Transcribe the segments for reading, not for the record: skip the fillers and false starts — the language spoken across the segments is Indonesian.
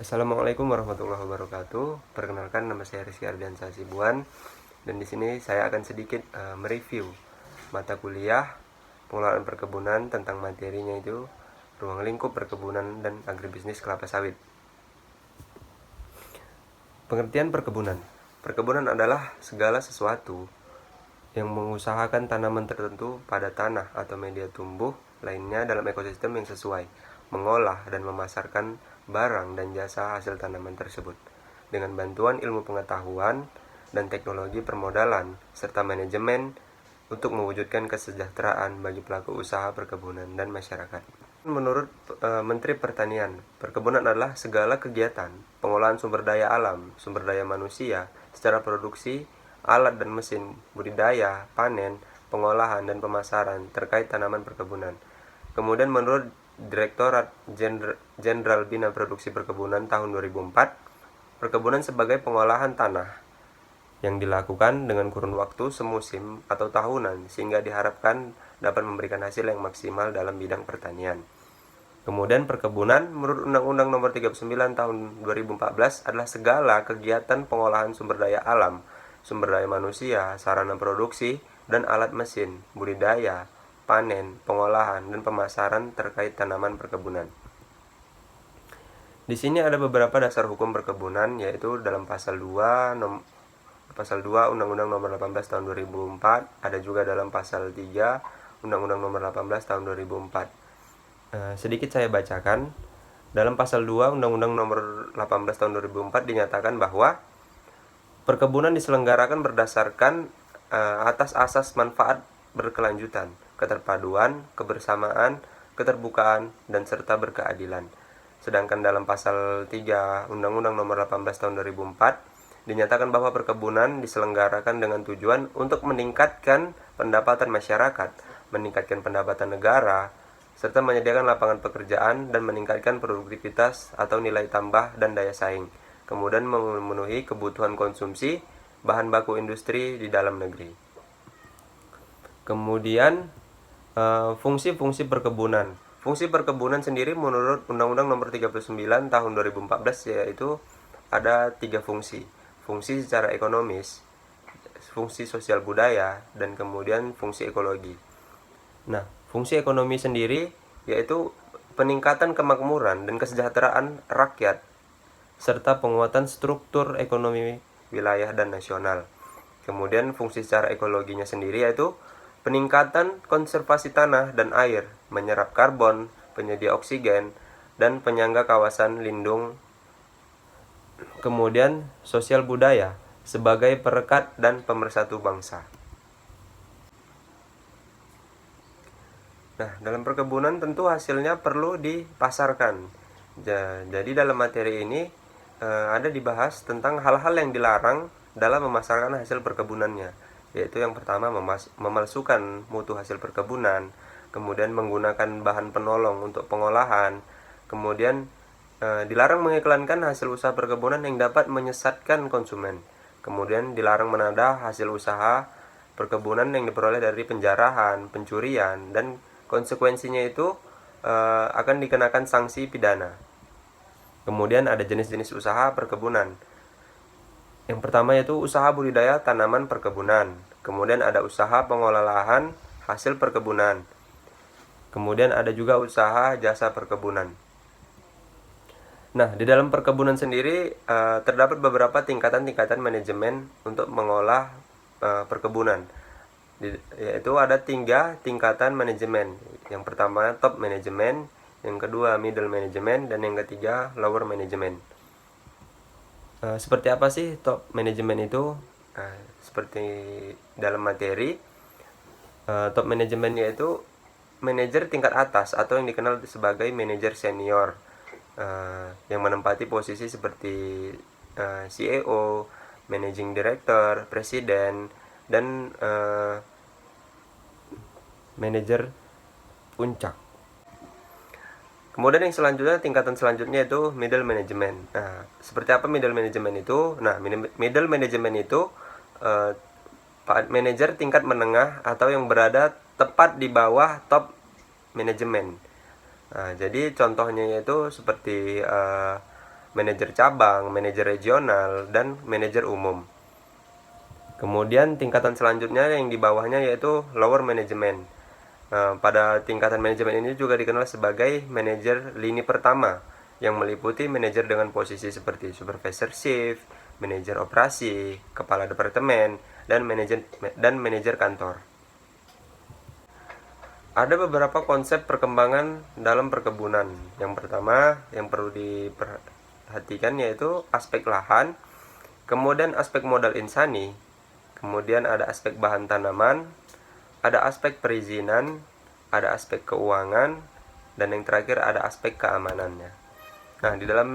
Assalamualaikum warahmatullahi wabarakatuh. Perkenalkan, nama saya Rizky Ardiansyah Sibuan, dan di sini saya akan sedikit mereview mata kuliah pengelolaan perkebunan tentang materinya itu ruang lingkup perkebunan dan agribisnis kelapa sawit. Pengertian perkebunan. Perkebunan adalah segala sesuatu yang mengusahakan tanaman tertentu pada tanah atau media tumbuh lainnya dalam ekosistem yang sesuai, mengolah dan memasarkan barang dan jasa hasil tanaman tersebut dengan bantuan ilmu pengetahuan dan teknologi permodalan serta manajemen untuk mewujudkan kesejahteraan bagi pelaku usaha perkebunan dan masyarakat. Menurut Menteri Pertanian, perkebunan adalah segala kegiatan pengolahan sumber daya alam, sumber daya manusia secara produksi, alat dan mesin, budidaya, panen, pengolahan, dan pemasaran terkait tanaman perkebunan. Kemudian menurut Direktorat Jenderal Bina Produksi Perkebunan tahun 2004, perkebunan sebagai pengolahan tanah yang dilakukan dengan kurun waktu semusim atau tahunan sehingga diharapkan dapat memberikan hasil yang maksimal dalam bidang pertanian. Kemudian perkebunan menurut Undang-Undang Nomor 39 Tahun 2014 adalah segala kegiatan pengolahan sumber daya alam, sumber daya manusia, sarana produksi, dan alat mesin, budidaya, panen, pengolahan, dan pemasaran terkait tanaman perkebunan. Di sini ada beberapa dasar hukum perkebunan, yaitu dalam pasal 2 Undang-Undang Nomor 18 Tahun 2004, ada juga dalam pasal 3 Undang-Undang Nomor 18 Tahun 2004. Sedikit saya bacakan. Dalam pasal 2 Undang-Undang Nomor 18 Tahun 2004 dinyatakan bahwa perkebunan diselenggarakan berdasarkan atas asas manfaat berkelanjutan, keterpaduan, kebersamaan, keterbukaan, dan serta berkeadilan. Sedangkan dalam pasal 3 Undang-Undang Nomor 18 Tahun 2004 dinyatakan bahwa perkebunan diselenggarakan dengan tujuan untuk meningkatkan pendapatan masyarakat, meningkatkan pendapatan negara, serta menyediakan lapangan pekerjaan dan meningkatkan produktivitas atau nilai tambah dan daya saing, kemudian memenuhi kebutuhan konsumsi bahan baku industri di dalam negeri. Kemudian fungsi-fungsi perkebunan. Fungsi perkebunan sendiri menurut Undang-Undang Nomor 39 Tahun 2014 yaitu ada 3 fungsi. Fungsi secara ekonomis, fungsi sosial budaya, dan kemudian fungsi ekologi. Nah, fungsi ekonomi sendiri yaitu peningkatan kemakmuran dan kesejahteraan rakyat serta penguatan struktur ekonomi wilayah dan nasional. Kemudian fungsi secara ekologinya sendiri yaitu peningkatan konservasi tanah dan air, menyerap karbon, penyedia oksigen, dan penyangga kawasan lindung. Kemudian sosial budaya sebagai perekat dan pemersatu bangsa. Nah, dalam perkebunan tentu hasilnya perlu dipasarkan. Jadi dalam materi ini ada dibahas tentang hal-hal yang dilarang dalam memasarkan hasil perkebunannya, yaitu yang pertama memalsukan mutu hasil perkebunan, kemudian menggunakan bahan penolong untuk pengolahan, kemudian dilarang mengiklankan hasil usaha perkebunan yang dapat menyesatkan konsumen, kemudian dilarang menadah hasil usaha perkebunan yang diperoleh dari penjarahan, pencurian, dan konsekuensinya itu akan dikenakan sanksi pidana. Kemudian ada jenis-jenis usaha perkebunan. Yang pertama yaitu usaha budidaya tanaman perkebunan. Kemudian ada usaha pengolahan hasil perkebunan. Kemudian ada juga usaha jasa perkebunan. Nah, di dalam perkebunan sendiri terdapat beberapa tingkatan-tingkatan manajemen untuk mengolah perkebunan. Yaitu ada 3 tingkatan manajemen. Yang pertama top manajemen, yang kedua middle manajemen, dan yang ketiga lower manajemen. Seperti apa sih top manajemen itu? Seperti dalam materi, top manajemen yaitu manajer tingkat atas atau yang dikenal sebagai manajer senior, yang menempati posisi seperti CEO, managing director, presiden, dan manajer puncak. Kemudian yang selanjutnya, tingkatan selanjutnya itu middle management. Nah, seperti apa middle management itu? Nah, middle management itu manajer tingkat menengah atau yang berada tepat di bawah top management. Nah, jadi contohnya yaitu seperti manajer cabang, manajer regional, dan manajer umum. Kemudian tingkatan selanjutnya yang di bawahnya yaitu lower management. Pada tingkatan manajemen ini juga dikenal sebagai manajer lini pertama, yang meliputi manajer dengan posisi seperti supervisor shift, manajer operasi, kepala departemen, dan manajer kantor. Ada beberapa konsep perkembangan dalam perkebunan. Yang pertama yang perlu diperhatikan yaitu aspek lahan, kemudian aspek modal insani, kemudian ada aspek bahan tanaman, ada aspek perizinan, ada aspek keuangan, dan yang terakhir ada aspek keamanannya. Nah, di dalam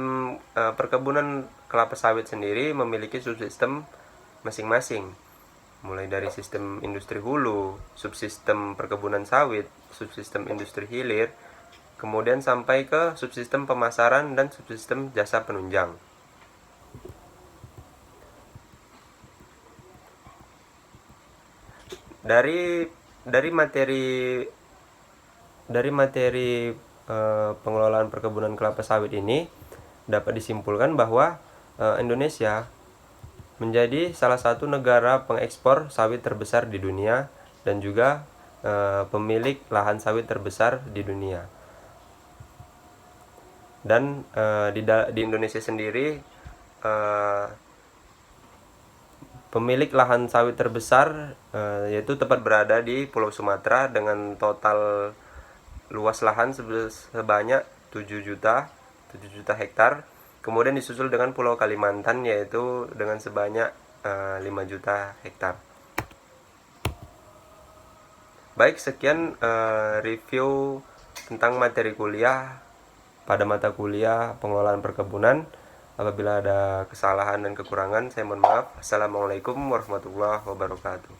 perkebunan kelapa sawit sendiri memiliki subsistem masing-masing, mulai dari sistem industri hulu, subsistem perkebunan sawit, subsistem industri hilir, kemudian sampai ke subsistem pemasaran dan subsistem jasa penunjang. Dari materi pengelolaan perkebunan kelapa sawit ini dapat disimpulkan bahwa Indonesia menjadi salah satu negara pengekspor sawit terbesar di dunia dan juga pemilik lahan sawit terbesar di dunia. Dan di Indonesia sendiri pemilik lahan sawit terbesar yaitu tepat berada di Pulau Sumatera dengan total luas lahan sebanyak 7 juta hektar. Kemudian disusul dengan Pulau Kalimantan yaitu dengan sebanyak 5 juta hektar. Baik, sekian review tentang materi kuliah pada mata kuliah pengelolaan perkebunan. Apabila ada kesalahan dan kekurangan, saya mohon maaf. Assalamualaikum warahmatullahi wabarakatuh.